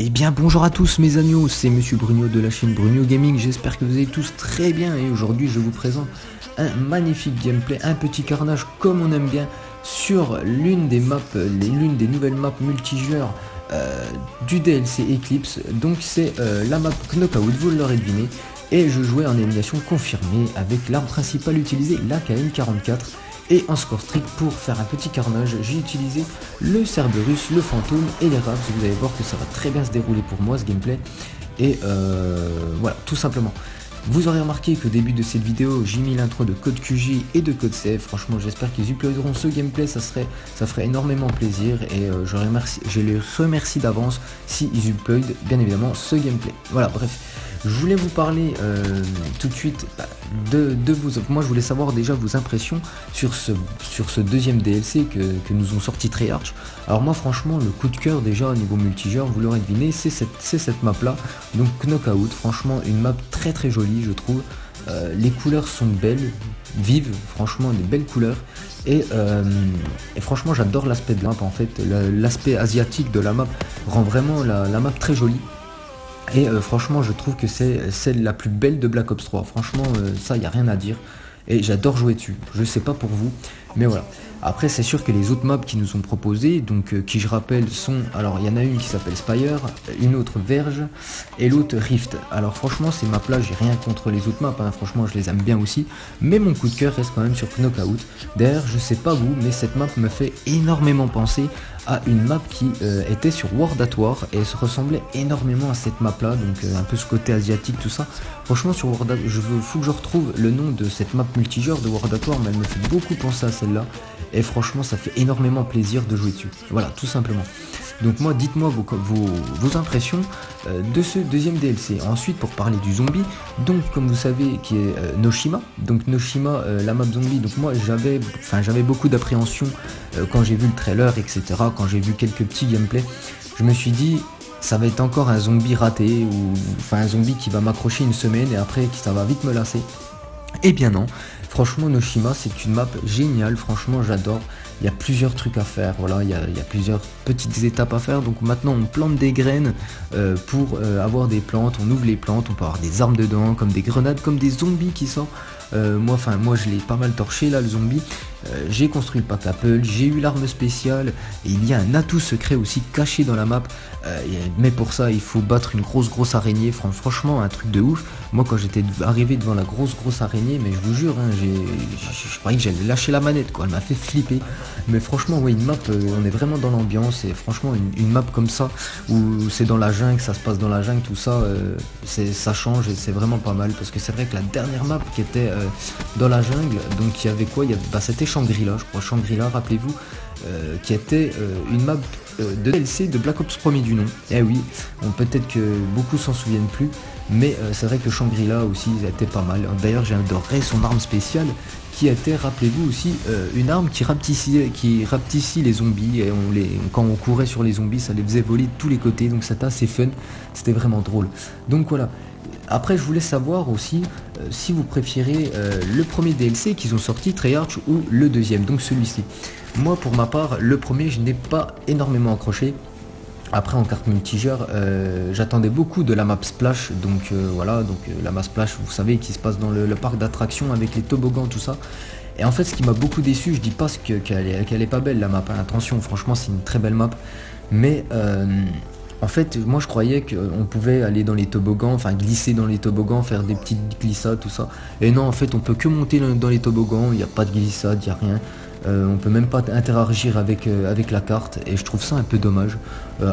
Eh bien bonjour à tous mes agneaux, c'est Monsieur Bruno de la chaîne Bruno Gaming, j'espère que vous allez tous très bien et aujourd'hui je vous présente un magnifique gameplay, un petit carnage comme on aime bien sur l'une des maps, l'une des nouvelles maps multijoueurs du DLC Eclipse. Donc c'est la map Knockout, vous l'aurez deviné, et je jouais en élimination confirmée avec l'arme principale utilisée, la KN44. Et en score strict pour faire un petit carnage, j'ai utilisé le Cerberus, le fantôme et les Ravs. Vous allez voir que ça va très bien se dérouler pour moi ce gameplay. Et voilà, tout simplement. Vous aurez remarqué qu'au début de cette vidéo, j'ai mis l'intro de Code QJ et de Code CF. Franchement, j'espère qu'ils uploaderont ce gameplay, ça ferait énormément plaisir. Et je les remercie d'avance s'ils uploadent bien évidemment ce gameplay. Voilà, bref. Je voulais vous parler tout de suite moi je voulais savoir déjà vos impressions sur ce deuxième DLC que nous ont sorti Treyarch. Alors moi franchement le coup de cœur déjà au niveau multijoueur, vous l'aurez deviné, c'est cette map là, donc Knockout. Franchement une map très très jolie je trouve, les couleurs sont belles, vives, franchement des belles couleurs. Et franchement j'adore l'aspect de la map en fait, l'aspect asiatique de la map rend vraiment la map très jolie. Et franchement je trouve que c'est celle la plus belle de Black Ops 3, franchement ça y a rien à dire. Et j'adore jouer dessus, je sais pas pour vous, mais voilà. Après c'est sûr que les autres maps qui nous sont proposées, donc qui je rappelle sont, alors il y en a une qui s'appelle Spire, une autre Verge et l'autre Rift. Alors franchement ces maps là j'ai rien contre les autres maps, hein. Franchement je les aime bien aussi, mais mon coup de cœur reste quand même sur Knockout. D'ailleurs je sais pas vous, mais cette map me fait énormément penser à une map qui était sur World at War et se ressemblait énormément à cette map là, donc un peu ce côté asiatique tout ça. Franchement sur World at War, faut que je retrouve le nom de cette map multijoueur de World at War, mais elle me fait beaucoup penser à celle-là et franchement ça fait énormément plaisir de jouer dessus. Voilà, tout simplement. Donc moi, dites-moi vos impressions de ce deuxième DLC. Ensuite, pour parler du zombie, donc comme vous savez, qui est Noshima. Donc Noshima, la map zombie. Donc moi, j'avais beaucoup d'appréhension quand j'ai vu le trailer, etc. Quand j'ai vu quelques petits gameplays, je me suis dit, ça va être encore un zombie raté ou un zombie qui va m'accrocher une semaine et après ça va vite me lasser. Eh bien non. Franchement Noshima c'est une map géniale, franchement j'adore, il y a plusieurs trucs à faire, voilà, il y a plusieurs petites étapes à faire. Donc maintenant on plante des graines pour avoir des plantes, on ouvre les plantes, on peut avoir des armes dedans, comme des grenades, comme des zombies qui sortent. Moi je l'ai pas mal torché là le zombie. J'ai construit le pack Apple, j'ai eu l'arme spéciale et il y a un atout secret aussi caché dans la map, mais pour ça il faut battre une grosse araignée. Franchement un truc de ouf. Moi quand j'étais arrivé devant la grosse araignée, mais je vous jure hein, je croyais que j'allais lâcher la manette quoi, elle m'a fait flipper. Mais franchement ouais, une map, on est vraiment dans l'ambiance et franchement une map comme ça où c'est dans la jungle, ça se passe dans la jungle, tout ça, ça change et c'est vraiment pas mal. Parce que c'est vrai que la dernière map qui était dans la jungle, donc il y avait quoi, c'était Shangri-La, je crois, Shangri-La, rappelez-vous, qui était une map de DLC de Black Ops 1er du nom. Eh oui, peut-être que beaucoup s'en souviennent plus, mais c'est vrai que Shangri-La aussi était pas mal. D'ailleurs j'ai adoré son arme spéciale qui était, rappelez-vous aussi, une arme qui rapetissit les zombies et quand on courait sur les zombies ça les faisait voler de tous les côtés, donc c'était assez fun, c'était vraiment drôle. Donc voilà. Après je voulais savoir aussi si vous préférez le premier DLC qu'ils ont sorti Treyarch ou le deuxième, donc celui-ci. Moi pour ma part le premier je n'ai pas énormément accroché. Après en carte multijoueur j'attendais beaucoup de la map Splash, donc voilà, donc la map Splash vous savez qui se passe dans le parc d'attractions avec les toboggans tout ça. Et en fait ce qui m'a beaucoup déçu, je dis pas qu'elle est pas belle la map, hein, attention, franchement c'est une très belle map, mais en fait moi je croyais qu'on pouvait aller dans les toboggans, enfin glisser dans les toboggans, faire des petites glissades tout ça, et non en fait on peut que monter dans les toboggans, il n'y a pas de glissade, il n'y a rien. On peut même pas interagir avec la carte et je trouve ça un peu dommage.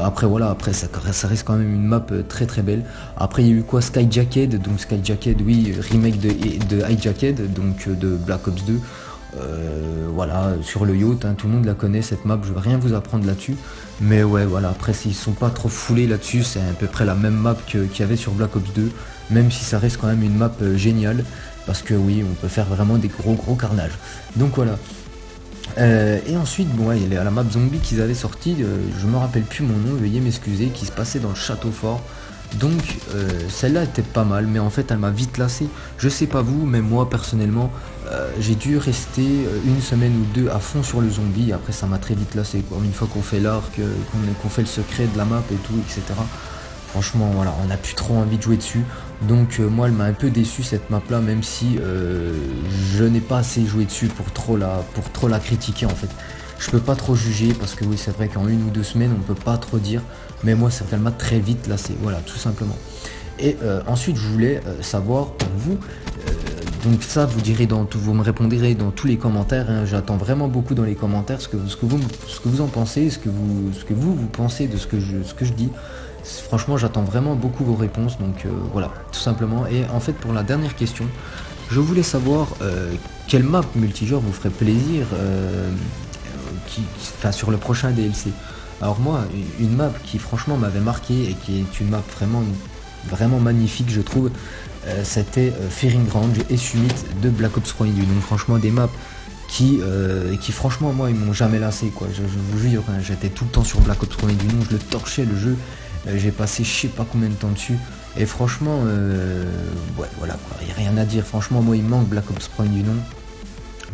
Après voilà, après ça reste quand même une map très belle. Après il y a eu quoi, Skyjacked, donc Skyjacked oui, remake de Hijacked, donc de Black Ops 2. Voilà, sur le yacht, hein, tout le monde la connaît cette map, je vais rien vous apprendre là-dessus. Mais ouais voilà, après s'ils sont pas trop foulés là-dessus, c'est à peu près la même map qu'il y avait sur Black Ops 2, même si ça reste quand même une map géniale, parce que oui, on peut faire vraiment des gros carnages. Donc voilà. Et ensuite, bon, ouais, il y a la map zombie qu'ils avaient sorti, je me rappelle plus mon nom, veuillez m'excuser, qui se passait dans le château fort. Donc celle-là était pas mal, mais en fait elle m'a vite lassé. Je sais pas vous, mais moi personnellement j'ai dû rester une semaine ou deux à fond sur le zombie. Après ça m'a très vite lassé quoi. Une fois qu'on fait l'arc, qu'on fait le secret de la map et tout, etc. franchement voilà, on n'a plus trop envie de jouer dessus. Donc moi elle m'a un peu déçu cette map là, même si je n'ai pas assez joué dessus pour trop la critiquer en fait. Je peux pas trop juger parce que oui c'est vrai qu'en 1 ou 2 semaines on peut pas trop dire, mais moi ça tellement très vite là, c'est voilà tout simplement. Et ensuite je voulais savoir pour vous, donc ça vous direz vous me répondrez dans tous les commentaires, hein. J'attends vraiment beaucoup dans les commentaires ce que vous en pensez, ce que vous pensez de ce que je dis. Franchement j'attends vraiment beaucoup vos réponses, donc voilà tout simplement. Et en fait pour la dernière question, je voulais savoir quelle map multijoueur vous ferait plaisir enfin, sur le prochain DLC. Alors moi une map qui franchement m'avait marqué et qui est une map vraiment magnifique je trouve, c'était Fearing Range et Summit de Black Ops 3 Indus. Donc franchement des maps qui franchement moi ils m'ont jamais lassé quoi, je vous jure, hein, j'étais tout le temps sur Black Ops 3 Indus, je le torchais le jeu, j'ai passé je sais pas combien de temps dessus, et franchement ouais voilà quoi, y a rien à dire, franchement moi il me manque Black Ops 3 Indus,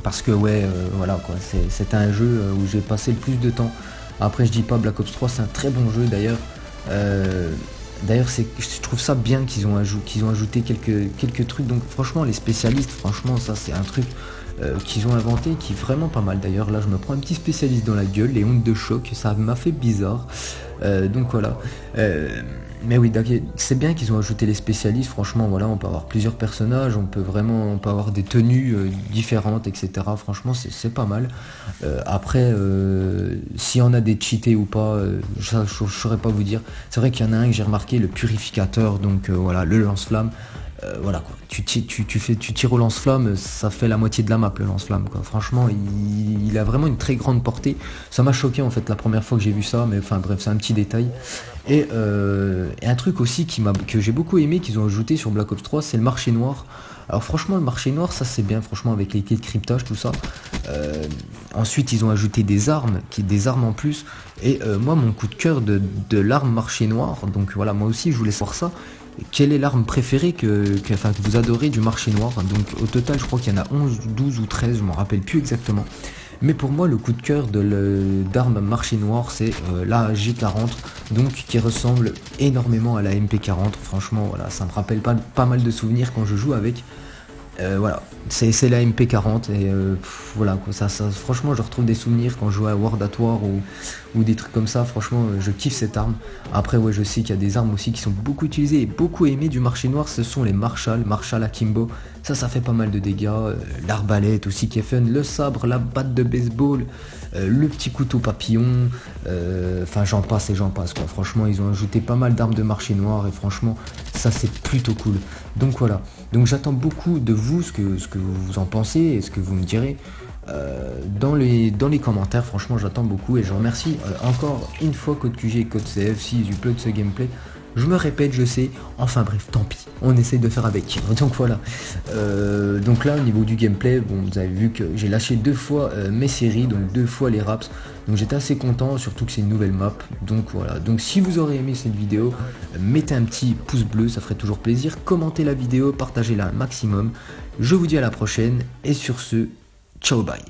parce que ouais voilà quoi, c'était un jeu où j'ai passé le plus de temps. Après je dis pas, Black Ops 3 c'est un très bon jeu d'ailleurs. D'ailleurs je trouve ça bien qu'ils ont ajouté quelques trucs, donc franchement les spécialistes, franchement ça c'est un truc qu'ils ont inventé qui est vraiment pas mal. D'ailleurs là je me prends un petit spécialiste dans la gueule, les ondes de choc, ça m'a fait bizarre, donc voilà. Mais oui, c'est bien qu'ils ont ajouté les spécialistes, franchement voilà, on peut avoir plusieurs personnages, on peut avoir des tenues différentes, etc. Franchement c'est pas mal. Après s'il y en a des cheatés ou pas, ça je saurais pas vous dire. C'est vrai qu'il y en a un que j'ai remarqué, le purificateur, donc voilà, le lance-flamme. Voilà quoi, tu tires au lance-flamme, ça fait la moitié de la map le lance-flamme quoi. Franchement il a vraiment une très grande portée. Ça m'a choqué en fait la première fois que j'ai vu ça, mais enfin bref c'est un petit détail. Et un truc aussi que j'ai beaucoup aimé qu'ils ont ajouté sur Black Ops 3, c'est le marché noir. Alors franchement le marché noir ça c'est bien, franchement avec les clés de cryptage tout ça. Ensuite ils ont ajouté des armes en plus. Et moi mon coup de cœur de l'arme marché noir, donc voilà moi aussi je voulais savoir ça. Quelle est l'arme préférée que vous adorez du marché noir? Donc au total je crois qu'il y en a 11, 12 ou 13, je m'en rappelle plus exactement. Mais pour moi le coup de cœur d'arme marché noir c'est la G40, donc qui ressemble énormément à la MP40. Franchement voilà, ça me rappelle pas mal de souvenirs quand je joue avec. Voilà, c'est la MP40 et voilà quoi, ça franchement je retrouve des souvenirs quand je joue à World at War ou des trucs comme ça. Franchement je kiffe cette arme. Après ouais je sais qu'il y a des armes aussi qui sont beaucoup utilisées et beaucoup aimées du marché noir, ce sont les Marshall Akimbo, ça fait pas mal de dégâts, l'arbalète aussi qui est fun, le sabre, la batte de baseball, le petit couteau papillon, enfin j'en passe et j'en passe quoi. Franchement ils ont ajouté pas mal d'armes de marché noir et franchement ça c'est plutôt cool. Donc voilà, donc j'attends beaucoup de vous ce que vous en pensez et ce que vous me direz dans les commentaires. Franchement j'attends beaucoup et je remercie encore une fois Code QG et Code CF si j'upload ce gameplay. Je me répète, je sais, enfin bref, tant pis, on essaye de faire avec. Donc voilà, donc là au niveau du gameplay, bon vous avez vu que j'ai lâché 2 fois mes séries, donc 2 fois les raps, donc j'étais assez content, surtout que c'est une nouvelle map. Donc voilà, donc si vous aurez aimé cette vidéo, mettez un petit pouce bleu, ça ferait toujours plaisir, commentez la vidéo, partagez-la un maximum. Je vous dis à la prochaine, et sur ce, ciao bye.